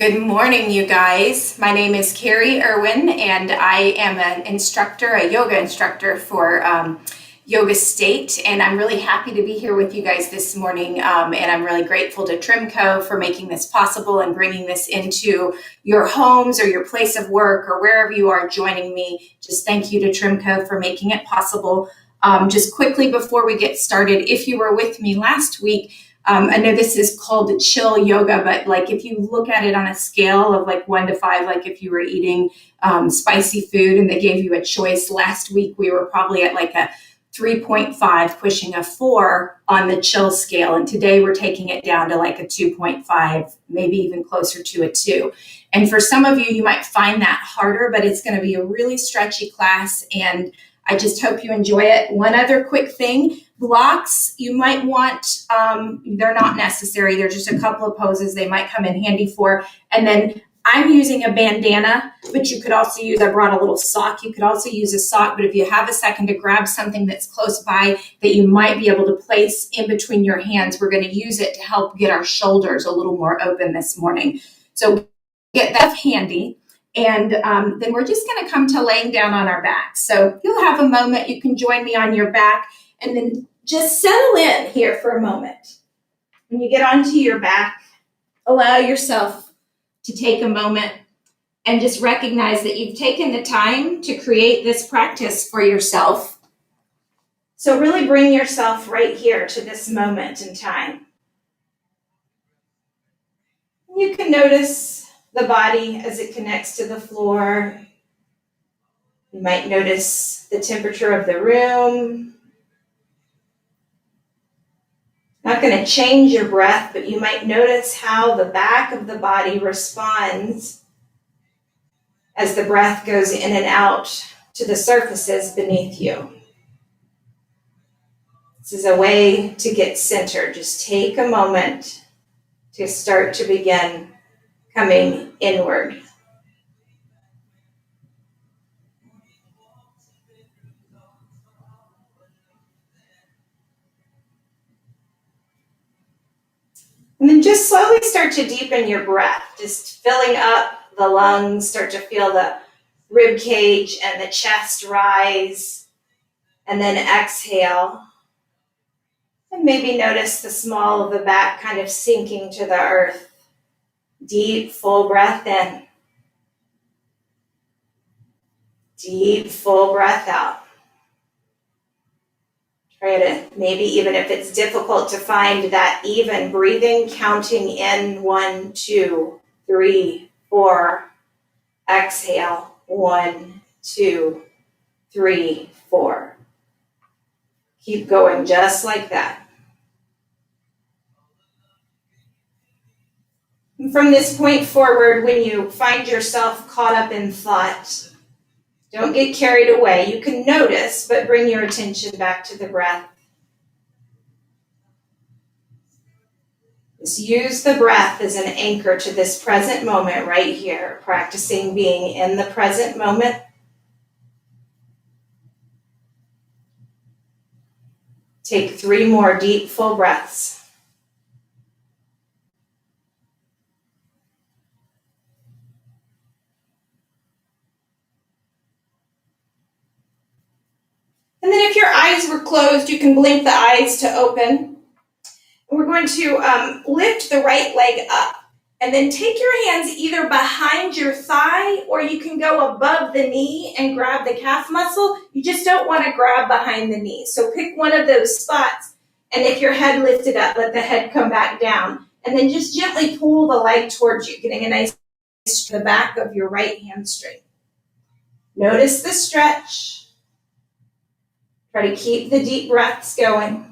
Good morning, you guys. My name is Carrie Irwin, and I am an instructor, a yoga instructor for Yoga State, and I'm really happy to be here with you guys this morning, and I'm really grateful to TRIMco for making this possible and bringing this into your homes or your place of work or wherever you are joining me. Just thank you to TRIMco for making it possible. Just quickly before we get started, if you were with me last week, I know this is called chill yoga, but like if you look at it on a scale of like 1 to 5, like if you were eating spicy food and they gave you a choice, last week we were probably at like a 3.5, pushing a 4 on the chill scale. And today we're taking it down to like a 2.5, maybe even closer to a 2. And for some of you, you might find that harder, but it's going to be a really stretchy class. And I just hope you enjoy it. One other quick thing, blocks you might want, they're not necessary. They're just a couple of poses they might come in handy for. And then I'm using a bandana, but you could also use, I brought a little sock. You could also use a sock, but if you have a second to grab something that's close by that you might be able to place in between your hands, we're going to use it to help get our shoulders a little more open this morning. So get that handy. And then we're just going to come to laying down on our back. So you'll have a moment. You can join me on your back and then just settle in here for a moment. When you get onto your back, allow yourself to take a moment and just recognize that you've taken the time to create this practice for yourself. So really bring yourself right here to this moment in time. You can notice the body as it connects to the floor. You might notice the temperature of the room. Not going to change your breath, but you might notice how the back of the body responds as the breath goes in and out to the surfaces beneath you. This is a way to get centered. Just take a moment to start to begin coming inward. And then just slowly start to deepen your breath, just filling up the lungs, start to feel the rib cage and the chest rise, and then exhale. And maybe notice the small of the back kind of sinking to the earth. Deep, full breath in. Deep, full breath out. Try to, maybe even if it's difficult to find that even breathing, counting in 1, 2, 3, 4. Exhale, 1, 2, 3, 4. Keep going just like that. And from this point forward, when you find yourself caught up in thought, don't get carried away. You can notice, but bring your attention back to the breath. Just use the breath as an anchor to this present moment right here, practicing being in the present moment. Take 3 more deep, full breaths. And then if your eyes were closed, you can blink the eyes to open. We're going to lift the right leg up and then take your hands either behind your thigh or you can go above the knee and grab the calf muscle. You just don't want to grab behind the knee. So pick one of those spots, and if your head lifted up, let the head come back down. And then just gently pull the leg towards you, getting a nice to the back of your right hamstring. Notice the stretch. Try to keep the deep breaths going.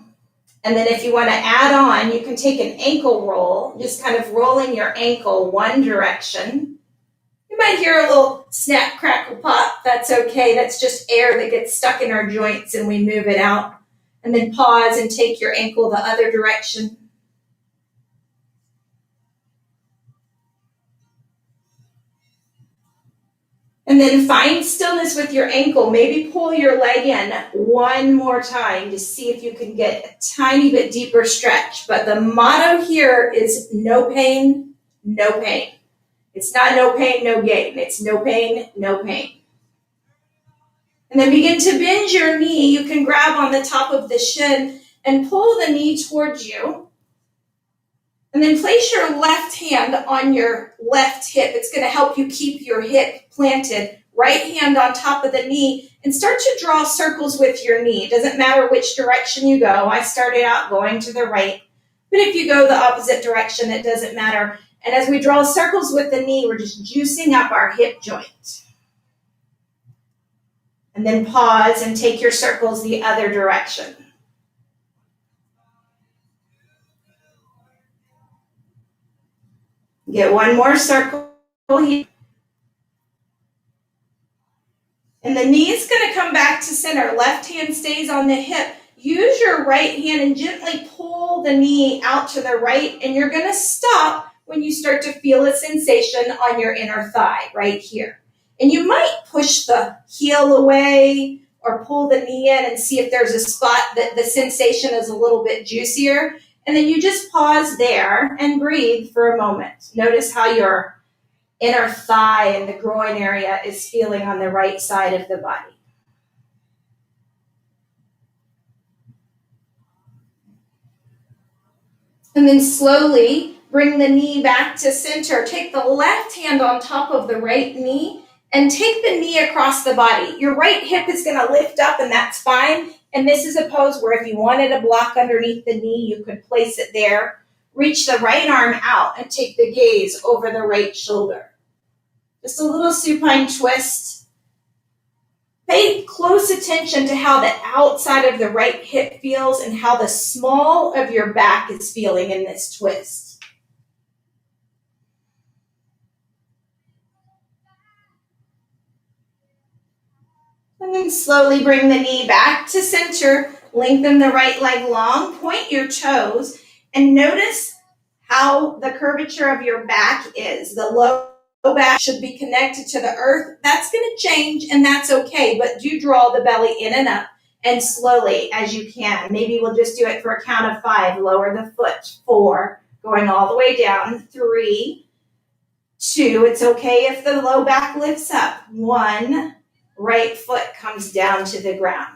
And then if you want to add on, you can take an ankle roll, just kind of rolling your ankle one direction. You might hear a little snap, crackle, pop. That's okay. That's just air that gets stuck in our joints and we move it out. And then pause and take your ankle the other direction. And then find stillness with your ankle. Maybe pull your leg in one more time to see if you can get a tiny bit deeper stretch. But the motto here is no pain, no pain. It's not no pain, no gain. It's no pain, no pain. And then begin to bend your knee. You can grab on the top of the shin and pull the knee towards you. And then place your left hand on your left hip. It's going to help you keep your hip planted. Right hand on top of the knee and start to draw circles with your knee. It doesn't matter which direction you go. I started out going to the right, but if you go the opposite direction, it doesn't matter. And as we draw circles with the knee, we're just juicing up our hip joint. And then pause and take your circles the other direction. Get one more circle here. And the knee is going to come back to center. Left hand stays on the hip. Use your right hand and gently pull the knee out to the right. And you're going to stop when you start to feel a sensation on your inner thigh right here. And you might push the heel away or pull the knee in and see if there's a spot that the sensation is a little bit juicier. And then you just pause there and breathe for a moment. Notice how your inner thigh and the groin area is feeling on the right side of the body. And then slowly bring the knee back to center. Take the left hand on top of the right knee and take the knee across the body. Your right hip is going to lift up and that's fine. And this is a pose where if you wanted a block underneath the knee, you could place it there. Reach the right arm out and take the gaze over the right shoulder. Just a little supine twist. Pay close attention to how the outside of the right hip feels and how the small of your back is feeling in this twist. And then slowly bring the knee back to center. Lengthen the right leg long. Point your toes and notice how the curvature of your back is. The low back should be connected to the earth. That's going to change and that's okay, but do draw the belly in and up and slowly as you can. Maybe we'll just do it for a count of 5. Lower the foot. 4, going all the way down. 3, 2. It's okay if the low back lifts up. 1, right foot comes down to the ground.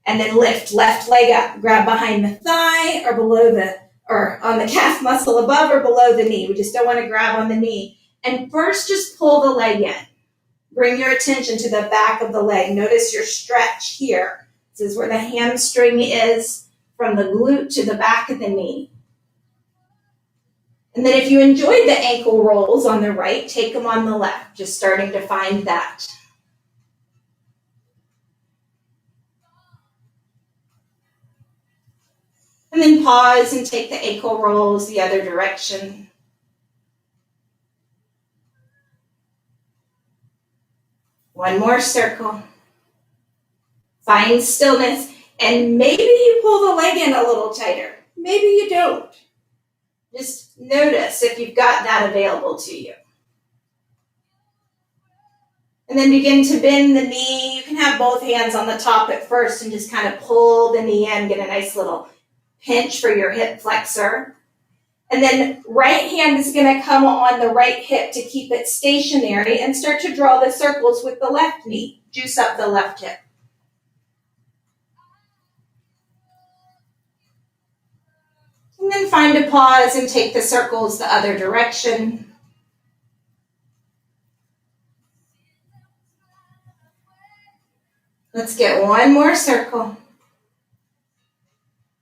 And then lift left leg up. Grab behind the thigh or below or on the calf muscle above or below the knee. We just don't want to grab on the knee. And first, just pull the leg in. Bring your attention to the back of the leg. Notice your stretch here. This is where the hamstring is from the glute to the back of the knee. And then if you enjoyed the ankle rolls on the right, take them on the left. Just starting to find that. And then pause and take the ankle rolls the other direction. One more circle. Find stillness. And maybe you pull the leg in a little tighter. Maybe you don't. Just notice if you've got that available to you. And then begin to bend the knee. You can have both hands on the top at first and just kind of pull the knee in. Get a nice little pinch for your hip flexor. And then right hand is going to come on the right hip to keep it stationary and start to draw the circles with the left knee. Juice up the left hip. And then find a pause and take the circles the other direction. Let's get one more circle.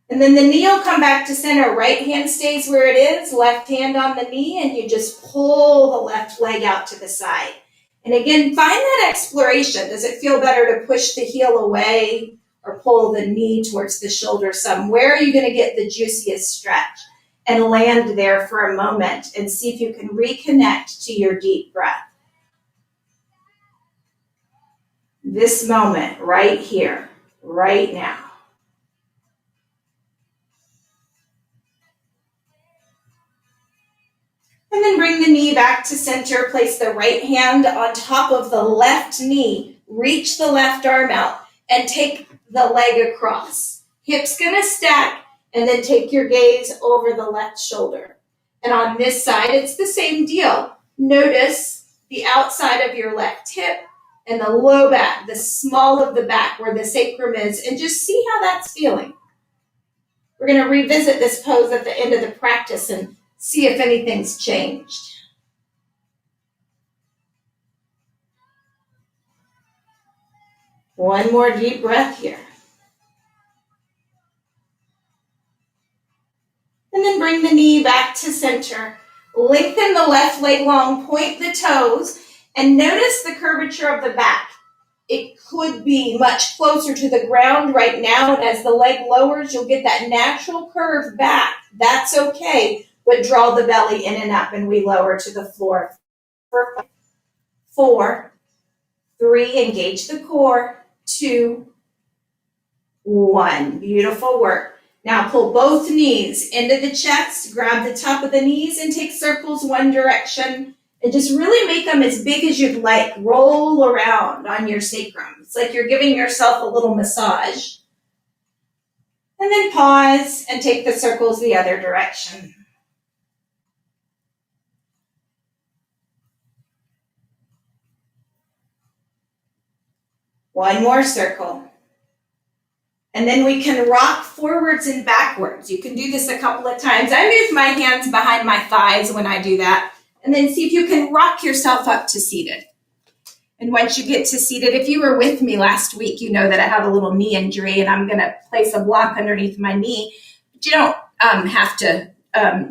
And then the knee will come back to center. Right hand stays where it is, left hand on the knee, and you just pull the left leg out to the side. And again, find that exploration. Does it feel better to push the heel away or pull the knee towards the shoulder some? Where are you going to get the juiciest stretch? And land there for a moment and see if you can reconnect to your deep breath. This moment right here, right now. And then bring the knee back to center. Place the right hand on top of the left knee. Reach the left arm out and take the leg across. Hips gonna stack and then take your gaze over the left shoulder. And on this side, it's the same deal. Notice the outside of your left hip and the low back, the small of the back where the sacrum is, and just see how that's feeling. We're going to revisit this pose at the end of the practice and see if anything's changed. One more deep breath here. And then bring the knee back to center. Lengthen the left leg long, point the toes, and notice the curvature of the back. It could be much closer to the ground right now, and as the leg lowers, you'll get that natural curve back. That's okay, but draw the belly in and up, and we lower to the floor. 4, 3, engage the core, 2, 1. Beautiful work. Now pull both knees into the chest, grab the top of the knees and take circles one direction and just really make them as big as you'd like. Roll around on your sacrum. It's like you're giving yourself a little massage. And then pause and take the circles the other direction. One more circle. And then we can rock forwards and backwards. You can do this a couple of times. I move my hands behind my thighs when I do that. And then see if you can rock yourself up to seated. And once you get to seated, if you were with me last week, you know that I have a little knee injury and I'm going to place a block underneath my knee. But you don't have to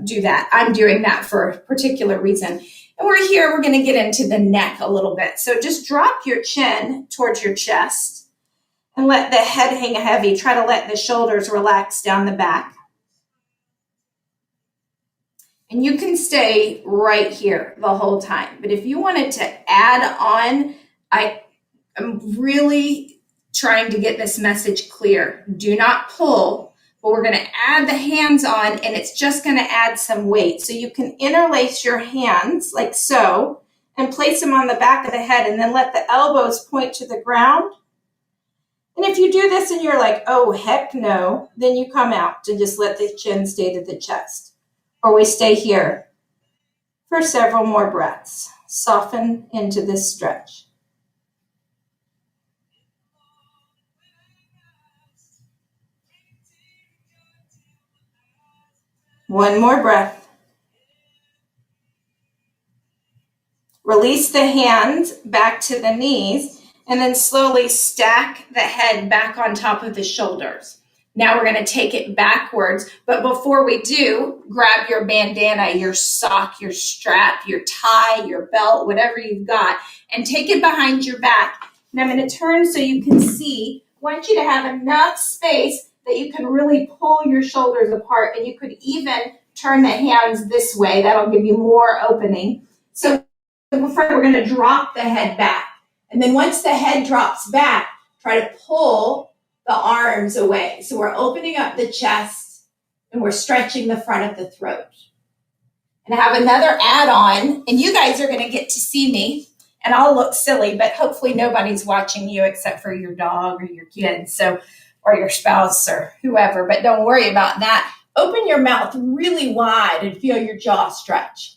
do that. I'm doing that for a particular reason. And we're here, we're going to get into the neck a little bit. So just drop your chin towards your chest. And let the head hang heavy. Try to let the shoulders relax down the back. And you can stay right here the whole time. But if you wanted to add on, I'm really trying to get this message clear. Do not pull, but we're going to add the hands on, and it's just going to add some weight. So you can interlace your hands like so and place them on the back of the head, and then let the elbows point to the ground. And if you do this and you're like, oh, heck no, then you come out and just let the chin stay to the chest. Or we stay here for several more breaths. Soften into this stretch. One more breath. Release the hands back to the knees. And then slowly stack the head back on top of the shoulders. Now we're going to take it backwards. But before we do, grab your bandana, your sock, your strap, your tie, your belt, whatever you've got, and take it behind your back. And I'm going to turn so you can see. I want you to have enough space that you can really pull your shoulders apart. And you could even turn the hands this way. That'll give you more opening. So before we're going to drop the head back. And then once the head drops back, try to pull the arms away. So we're opening up the chest and we're stretching the front of the throat. And I have another add-on, and you guys are going to get to see me, and I'll look silly, but hopefully nobody's watching you except for your dog or your kids, or your spouse or whoever, but don't worry about that. Open your mouth really wide and feel your jaw stretch.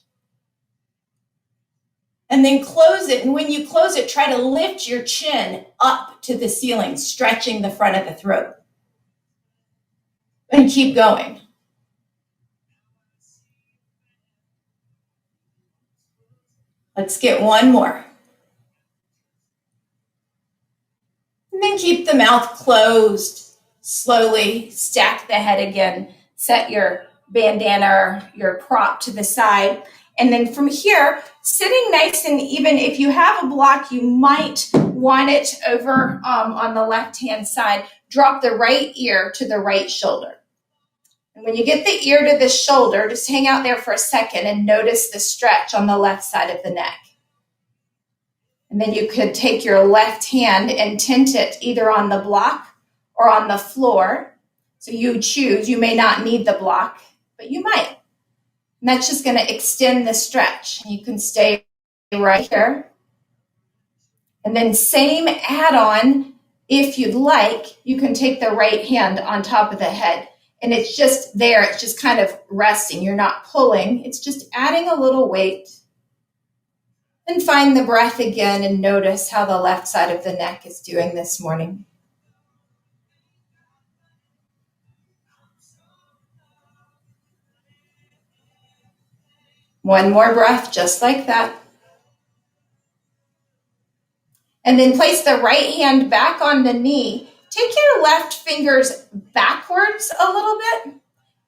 And then close it. And when you close it, try to lift your chin up to the ceiling, stretching the front of the throat. And keep going. Let's get one more. And then keep the mouth closed. Slowly stack the head again. Set your bandana or your prop to the side. And then from here, sitting nice and even, if you have a block, you might want it over on the left-hand side. Drop the right ear to the right shoulder. And when you get the ear to the shoulder, just hang out there for a second and notice the stretch on the left side of the neck. And then you could take your left hand and tint it either on the block or on the floor. So you choose. You may not need the block, but you might. And that's just going to extend the stretch. You can stay right here. And then same add-on, if you'd like, you can take the right hand on top of the head. And it's just there. It's just kind of resting. You're not pulling. It's just adding a little weight. And find the breath again and notice how the left side of the neck is doing this morning. One more breath, just like that. And then place the right hand back on the knee. Take your left fingers backwards a little bit,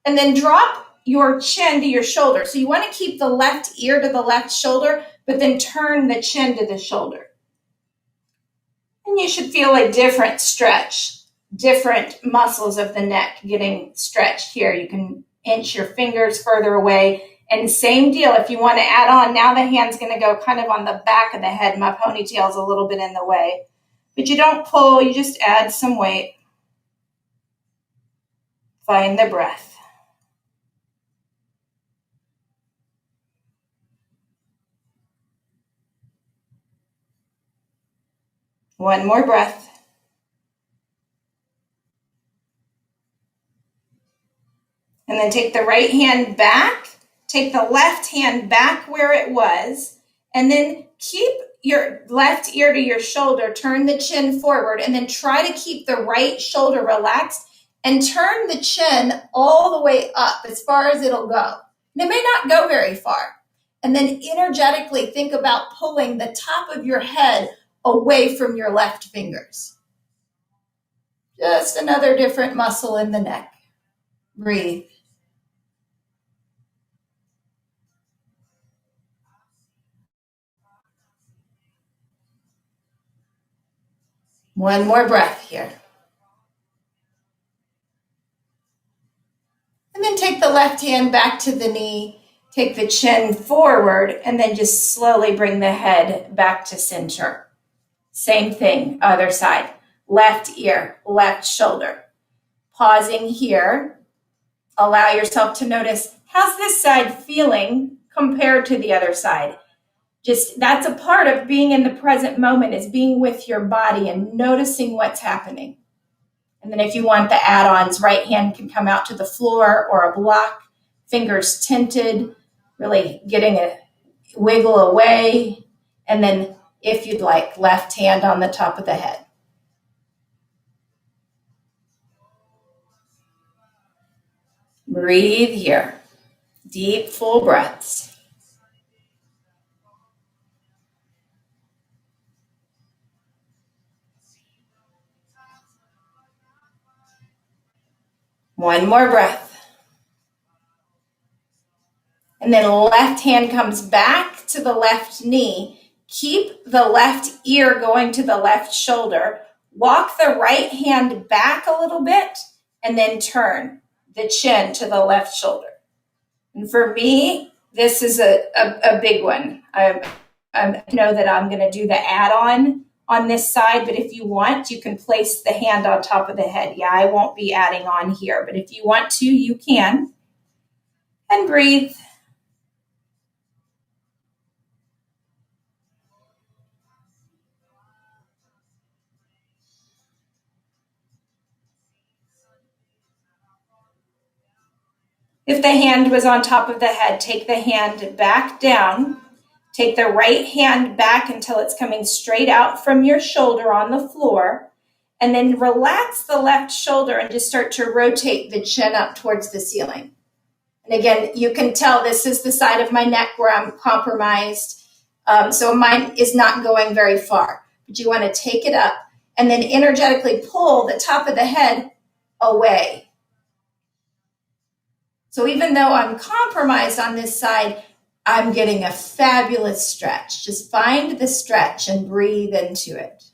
and then drop your chin to your shoulder. So you want to keep the left ear to the left shoulder, but then turn the chin to the shoulder. And you should feel a different stretch, different muscles of the neck getting stretched here. You can inch your fingers further away. And same deal, if you want to add on, now the hand's going to go kind of on the back of the head. My ponytail's a little bit in the way. But you don't pull, you just add some weight. Find the breath. One more breath. And then take the right hand back, take the left hand back where it was, and then keep your left ear to your shoulder, turn the chin forward, and then try to keep the right shoulder relaxed and turn the chin all the way up as far as it'll go. And it may not go very far. And then energetically think about pulling the top of your head away from your left fingers. Just another different muscle in the neck. Breathe. One more breath here. And then take the left hand back to the knee, take the chin forward, and then just slowly bring the head back to center. Same thing, other side. Left ear, left shoulder. Pausing here, allow yourself to notice, how's this side feeling compared to the other side? Just that's a part of being in the present moment, is being with your body and noticing what's happening. And then if you want the add-ons, right hand can come out to the floor or a block, fingers tinted, really getting a wiggle away. And then if you'd like, left hand on the top of the head. Breathe here. Deep, full breaths. One more breath. And then left hand comes back to the left knee. Keep the left ear going to the left shoulder. Walk the right hand back a little bit and then turn the chin to the left shoulder. And for me, this is a big one. I know that I'm going to do the add-on this side, but if you want, you can place the hand on top of the head. Yeah, I won't be adding on here, but if you want to, you can. And breathe. If the hand was on top of the head, take the hand back down. Take the right hand back until it's coming straight out from your shoulder on the floor. And then relax the left shoulder and just start to rotate the chin up towards the ceiling. And again, you can tell this is the side of my neck where I'm compromised. So mine is not going very far. But you want to take it up and then energetically pull the top of the head away. So even though I'm compromised on this side, I'm getting a fabulous stretch. Just find the stretch and breathe into it.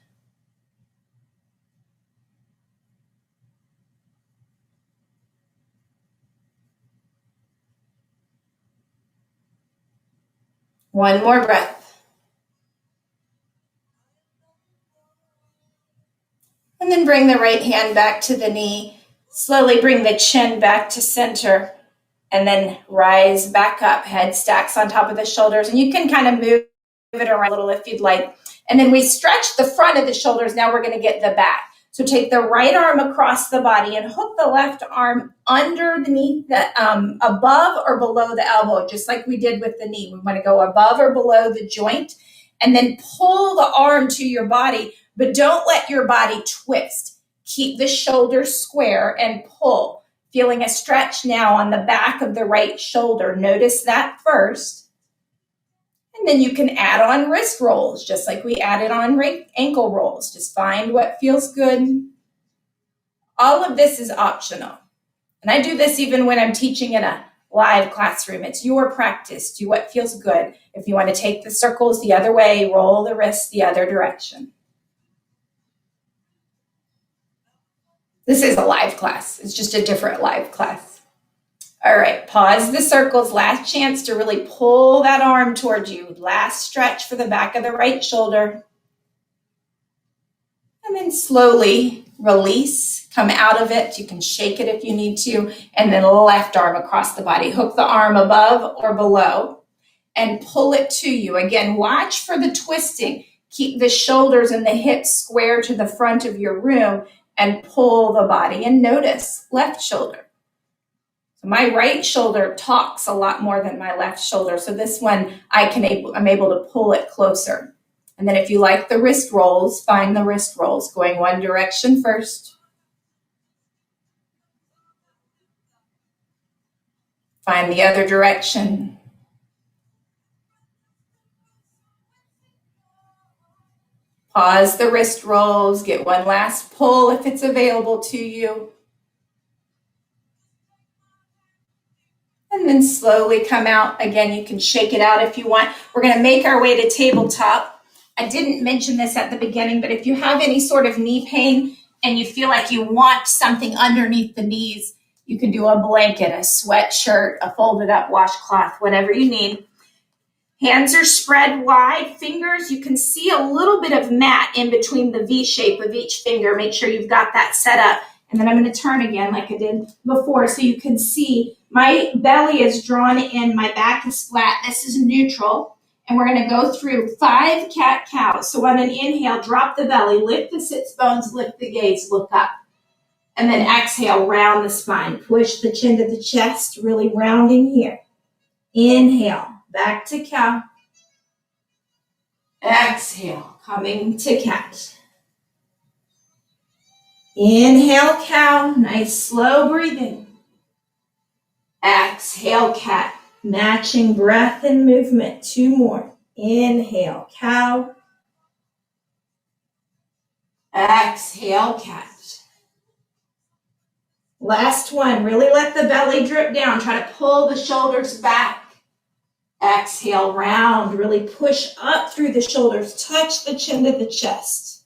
One more breath. And then bring the right hand back to the knee. Slowly bring the chin back to center. And then rise back up, head stacks on top of the shoulders. And you can kind of move it around a little if you'd like. And then we stretch the front of the shoulders. Now we're going to get the back. So take the right arm across the body and hook the left arm underneath the, above or below the elbow, just like we did with the knee. We want to go above or below the joint. and then pull the arm to your body, but don't let your body twist. Keep the shoulders square and pull. Feeling a stretch now on the back of the right shoulder. Notice that first. And then you can add on wrist rolls, just like we added on ankle rolls. Just find what feels good. All of this is optional. And I do this even when I'm teaching in a live classroom. It's your practice. Do what feels good. If you want to take the circles the other way, roll the wrists the other direction. This is a live class. It's just a different live class. All right, pause the circles. Last chance to really pull that arm towards you. Last stretch for the back of the right shoulder. And then slowly release, come out of it. You can shake it if you need to. And then left arm across the body. Hook the arm above or below and pull it to you. Again, watch for the twisting. Keep the shoulders and the hips square to the front of your room and pull the body. And notice left shoulder. So my right shoulder talks a lot more than my left shoulder. So this one, I'm able to pull it closer. And then if you like the wrist rolls, find the wrist rolls, going one direction first. Find the other direction. Pause the wrist rolls, get one last pull if it's available to you. And then slowly come out. Again, you can shake it out if you want. We're going to make our way to tabletop. I didn't mention this at the beginning, but if you have any sort of knee pain and you feel like you want something underneath the knees, you can do a blanket, a sweatshirt, a folded up washcloth, whatever you need. Hands are spread wide. Fingers, you can see a little bit of mat in between the V shape of each finger. Make sure you've got that set up. And then I'm going to turn again like I did before so you can see my belly is drawn in, my back is flat. This is neutral. And we're going to go through 5 cat-cows. So on an inhale, drop the belly, lift the sits bones, lift the gaze, look up. And then exhale, round the spine. Push the chin to the chest, really rounding here. Inhale, back to cow. Exhale, coming to cat. Inhale, cow, nice slow breathing. Exhale, cat. Matching breath and movement. 2 more. Inhale, cow. Exhale, cat. Last one. Really let the belly drip down. Try to pull the shoulders back. Exhale, round. Really push up through the shoulders. Touch the chin to the chest.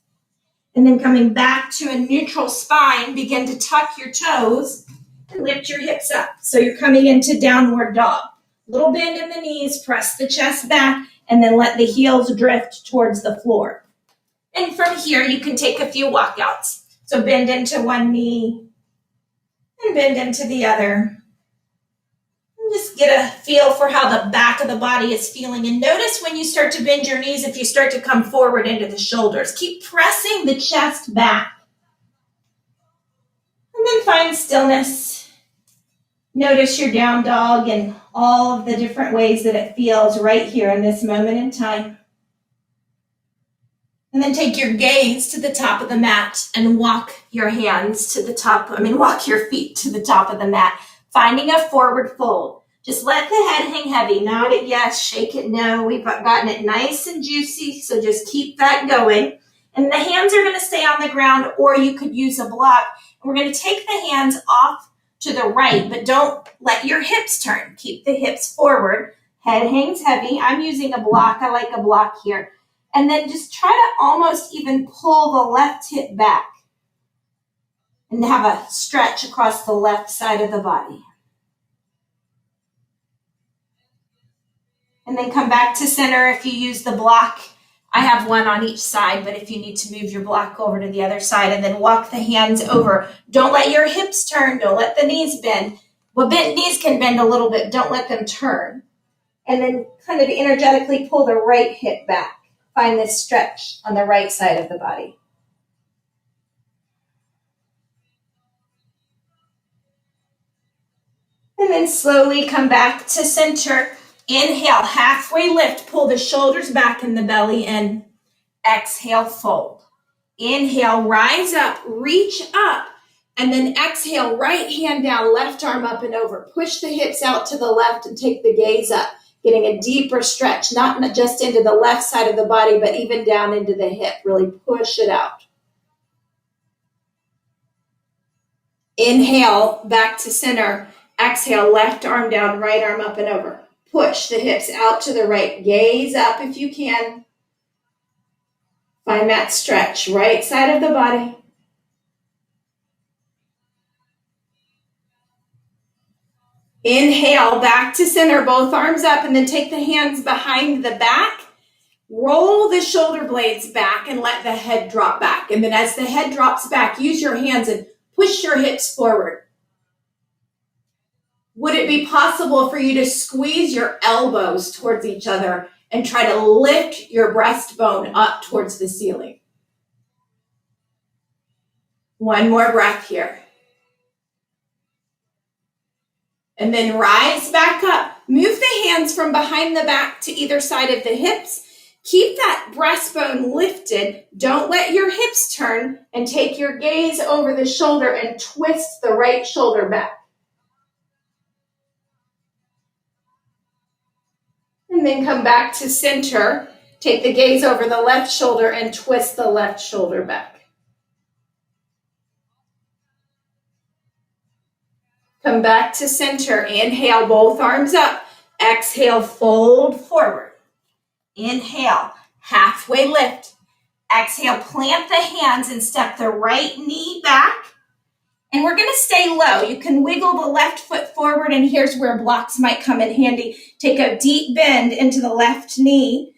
And then coming back to a neutral spine, begin to tuck your toes and lift your hips up. So you're coming into downward dog. Little bend in the knees, press the chest back, and then let the heels drift towards the floor. And from here, you can take a few walkouts. So bend into one knee and bend into the other. And just get a feel for how the back of the body is feeling. And notice when you start to bend your knees, if you start to come forward into the shoulders. Keep pressing the chest back. And then find stillness. Notice your down dog and all of the different ways that it feels right here in this moment in time. And then take your gaze to the top of the mat and walk your hands to the top. Walk your feet to the top of the mat, finding a forward fold. Just let the head hang heavy. Nod it yes, shake it no. We've gotten it nice and juicy, so just keep that going. And the hands are going to stay on the ground, or you could use a block. And we're going to take the hands off to the right, but don't let your hips turn. Keep the hips forward. Head hangs heavy. I'm using a block. I like a block here. And then just try to almost even pull the left hip back and have a stretch across the left side of the body. And then come back to center if you use the block. I have one on each side, but if you need to move your block over to the other side and then walk the hands over. Don't let your hips turn. Don't let the knees bend. Well, knees can bend a little bit. Don't let them turn. And then kind of energetically pull the right hip back. Find this stretch on the right side of the body. And then slowly come back to center. Inhale, halfway lift, pull the shoulders back and the belly in. Exhale, fold. Inhale, rise up, reach up, and then exhale, right hand down, left arm up and over. Push the hips out to the left and take the gaze up, getting a deeper stretch, not just into the left side of the body, but even down into the hip. Really push it out. Inhale, back to center. Exhale, left arm down, right arm up and over. Push the hips out to the right. Gaze up if you can. Find that stretch, right side of the body. Inhale, back to center, both arms up, and then take the hands behind the back. Roll the shoulder blades back and let the head drop back. And then as the head drops back, use your hands and push your hips forward. Would it be possible for you to squeeze your elbows towards each other and try to lift your breastbone up towards the ceiling? One more breath here. And then rise back up. Move the hands from behind the back to either side of the hips. Keep that breastbone lifted. Don't let your hips turn, and take your gaze over the shoulder and twist the right shoulder back. And then come back to center. Take the gaze over the left shoulder and twist the left shoulder back. Come back to center. Inhale, both arms up. Exhale, fold forward. Inhale, halfway lift. Exhale, plant the hands and step the right knee back. And we're going to stay low. You can wiggle the left foot forward, and here's where blocks might come in handy. Take a deep bend into the left knee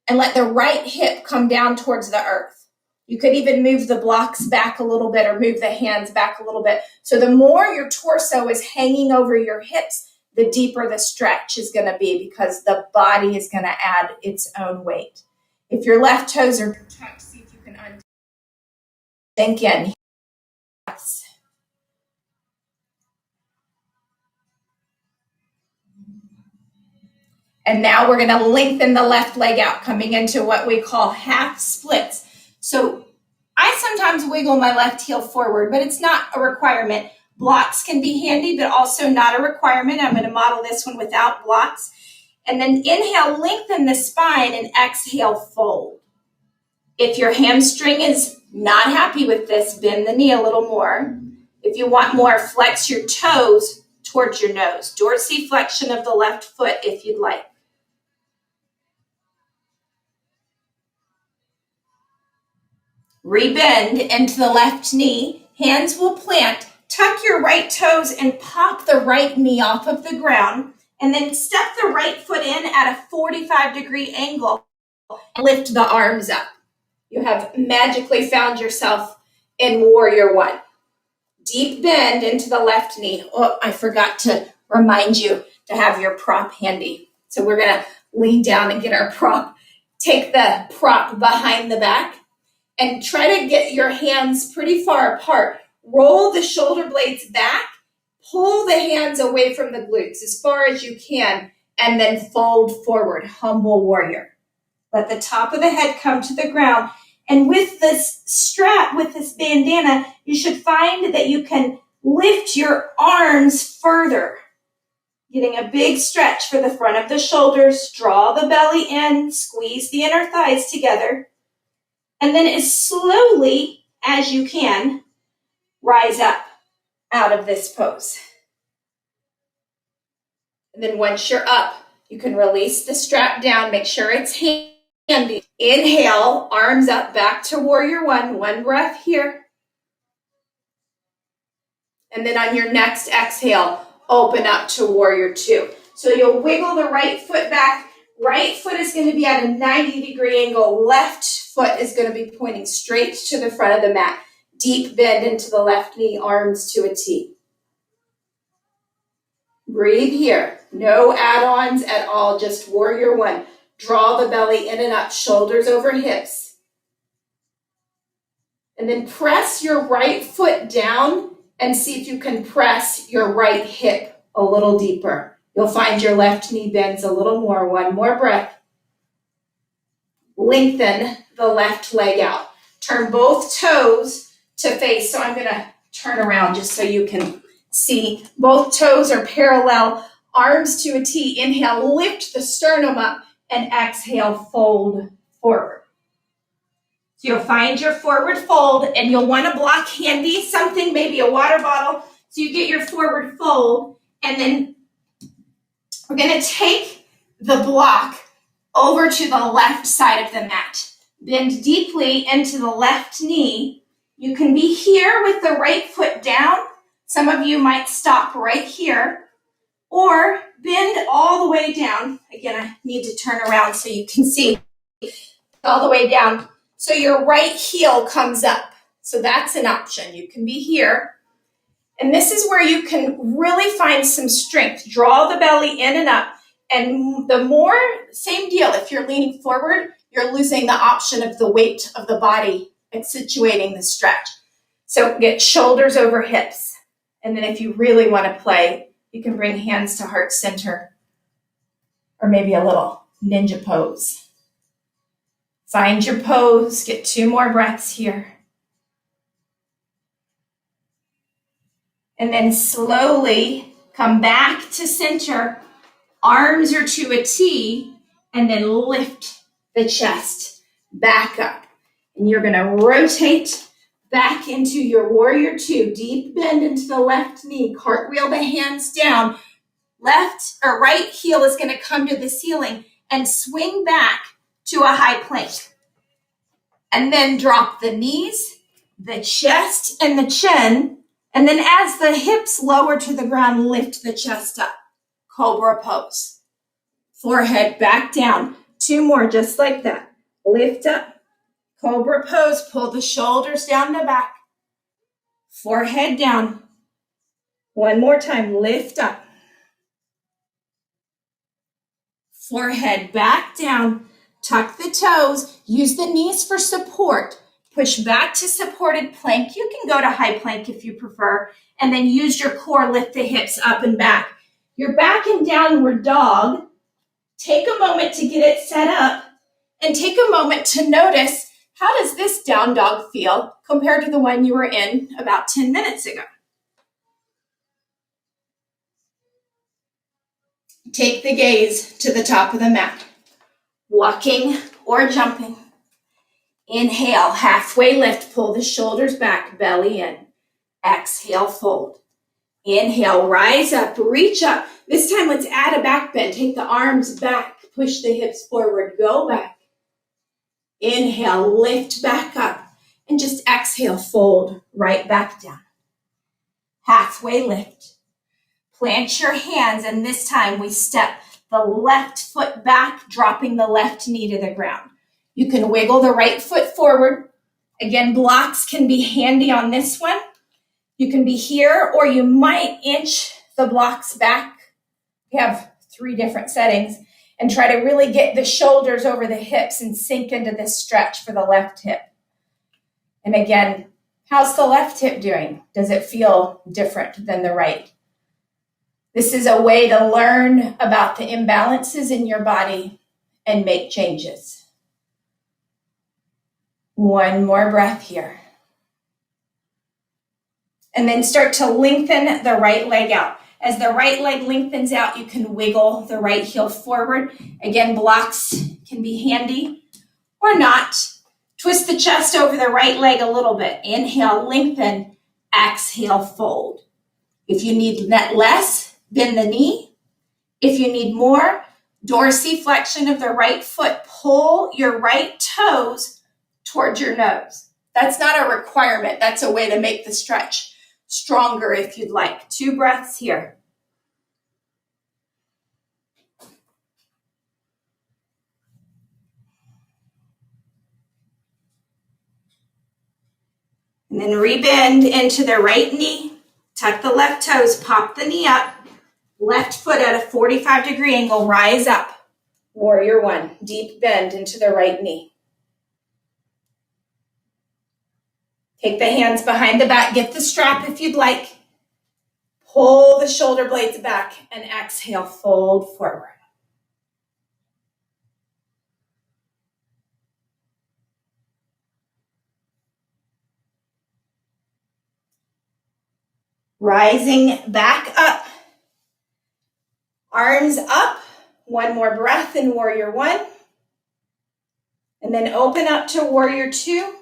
and let the right hip come down towards the earth. You could even move the blocks back a little bit or move the hands back a little bit. So the more your torso is hanging over your hips, the deeper the stretch is going to be, because the body is going to add its own weight. If your left toes are tucked, see if you can sink in. And now we're going to lengthen the left leg out, coming into what we call half splits. So I sometimes wiggle my left heel forward, but it's not a requirement. Blocks can be handy, but also not a requirement. I'm going to model this one without blocks. And then inhale, lengthen the spine, and exhale, fold. If your hamstring is not happy with this, bend the knee a little more. If you want more, flex your toes towards your nose. Dorsiflexion of the left foot if you'd like. Rebend into the left knee. Hands will plant. Tuck your right toes and pop the right knee off of the ground. And then step the right foot in at a 45-degree angle. Lift the arms up. You have magically found yourself in Warrior One. Deep bend into the left knee. Oh, I forgot to remind you to have your prop handy. So we're going to lean down and get our prop. Take the prop behind the back and try to get your hands pretty far apart. Roll the shoulder blades back. Pull the hands away from the glutes as far as you can, and then fold forward, humble warrior. Let the top of the head come to the ground. And with this strap, with this bandana, you should find that you can lift your arms further, getting a big stretch for the front of the shoulders. Draw the belly in, squeeze the inner thighs together, and then as slowly as you can, rise up out of this pose. And then once you're up, you can release the strap down. Make sure it's handy. Inhale, arms up, back to Warrior One. One breath here. And then on your next exhale, open up to Warrior Two. So you'll wiggle the right foot back. Right foot is going to be at a 90-degree angle. Left foot is going to be pointing straight to the front of the mat. Deep bend into the left knee, arms to a T. Breathe here. No add-ons at all, just Warrior One. Draw the belly in and up, shoulders over hips. And then press your right foot down and see if you can press your right hip a little deeper. You'll find your left knee bends a little more. One more breath. Lengthen the left leg out. Turn both toes to face. So I'm going to turn around just so you can see. Both toes are parallel, arms to a T. Inhale, lift the sternum up, and exhale, fold forward. So you'll find your forward fold, and you'll want to block handy, something, maybe a water bottle, so you get your forward fold, and then we're going to take the block over to the left side of the mat. Bend deeply into the left knee. You can be here with the right foot down. Some of you might stop right here, or bend all the way down. Again, I need to turn around so you can see all the way down. So your right heel comes up. So that's an option. You can be here. And this is where you can really find some strength. Draw the belly in and up. And the more, same deal, if you're leaning forward, you're losing the option of the weight of the body accentuating the stretch. So get shoulders over hips. And then if you really want to play, you can bring hands to heart center, or maybe a little ninja pose. Find your pose, get 2 more breaths here. And then slowly come back to center. Arms are to a T, and then lift the chest back up. And you're going to rotate back into your warrior 2. Deep bend into the left knee. Cartwheel the hands down. Left or right heel is going to come to the ceiling and swing back to a high plank. And then drop the knees, the chest, and the chin. And then as the hips lower to the ground, lift the chest up. Cobra pose. Forehead back down. 2 more just like that. Lift up. Cobra pose. Pull the shoulders down the back. Forehead down. 1 more time. Lift up. Forehead back down. Tuck the toes. Use the knees for support. Push back to supported plank. You can go to high plank if you prefer. And then use your core. Lift the hips up and back. You're back in downward dog. Take a moment to get it set up. And take a moment to notice, how does this down dog feel compared to the one you were in about 10 minutes ago? Take the gaze to the top of the mat. Walking or jumping. Inhale, halfway lift, pull the shoulders back, belly in. Exhale, fold. Inhale, rise up, reach up. This time, let's add a back bend. Take the arms back, push the hips forward, go back. Inhale, lift back up, and just exhale, fold right back down. Halfway lift. Plant your hands, and this time we step the left foot back, dropping the left knee to the ground. You can wiggle the right foot forward. Again, blocks can be handy on this one. You can be here, or you might inch the blocks back. We have 3 different settings, and try to really get the shoulders over the hips and sink into this stretch for the left hip. And again, how's the left hip doing? Does it feel different than the right? This is a way to learn about the imbalances in your body and make changes. 1 more breath here. And then start to lengthen the right leg out. As the right leg lengthens out, you can wiggle the right heel forward. Again, blocks can be handy or not. Twist the chest over the right leg a little bit. Inhale, lengthen. Exhale, fold. If you need less, bend the knee. If you need more, dorsiflexion of the right foot. Pull your right toes towards your nose. That's not a requirement. That's a way to make the stretch stronger if you'd like. 2 breaths here. And then rebend into the right knee. Tuck the left toes, pop the knee up. Left foot at a 45-degree angle, rise up. Warrior 1, deep bend into the right knee. Take the hands behind the back, get the strap if you'd like. Pull the shoulder blades back and exhale, fold forward. Rising back up. Arms up. One more breath in warrior one. And then open up to warrior two.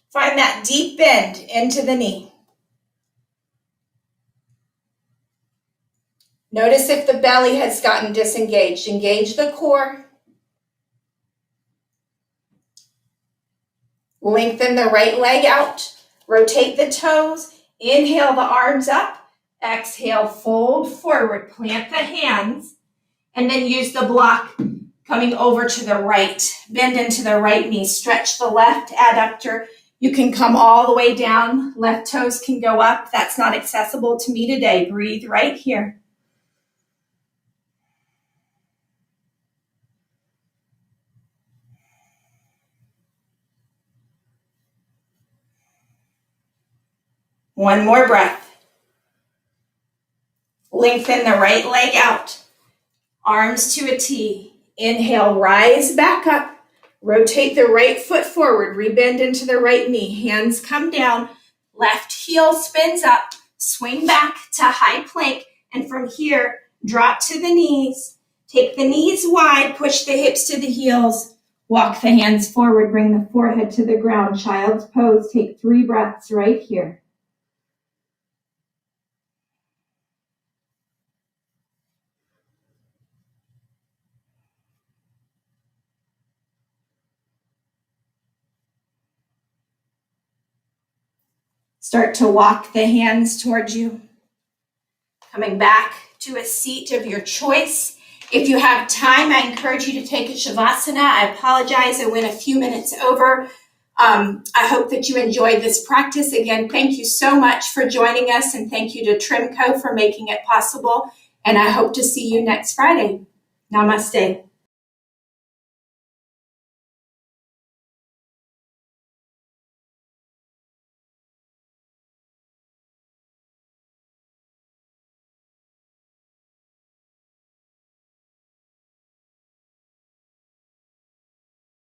Find that deep bend into the knee. Notice if the belly has gotten disengaged. Engage the core. Lengthen the right leg out. Rotate the toes. Inhale the arms up. Exhale, fold forward. Plant the hands. And then use the block coming over to the right. Bend into the right knee. Stretch the left adductor. You can come all the way down. Left toes can go up. That's not accessible to me today. Breathe right here. One more breath. Lengthen the right leg out. Arms to a T. Inhale, rise back up. Rotate the right foot forward. Rebend into the right knee. Hands come down. Left heel spins up. Swing back to high plank. And from here, drop to the knees. Take the knees wide. Push the hips to the heels. Walk the hands forward. Bring the forehead to the ground. Child's pose. Take 3 breaths right here. Start to walk the hands towards you. Coming back to a seat of your choice. If you have time, I encourage you to take a Shavasana. I apologize, I went a few minutes over. I hope that you enjoyed this practice. Again, thank you so much for joining us, and thank you to TRIMco for making it possible. And I hope to see you next Friday. Namaste.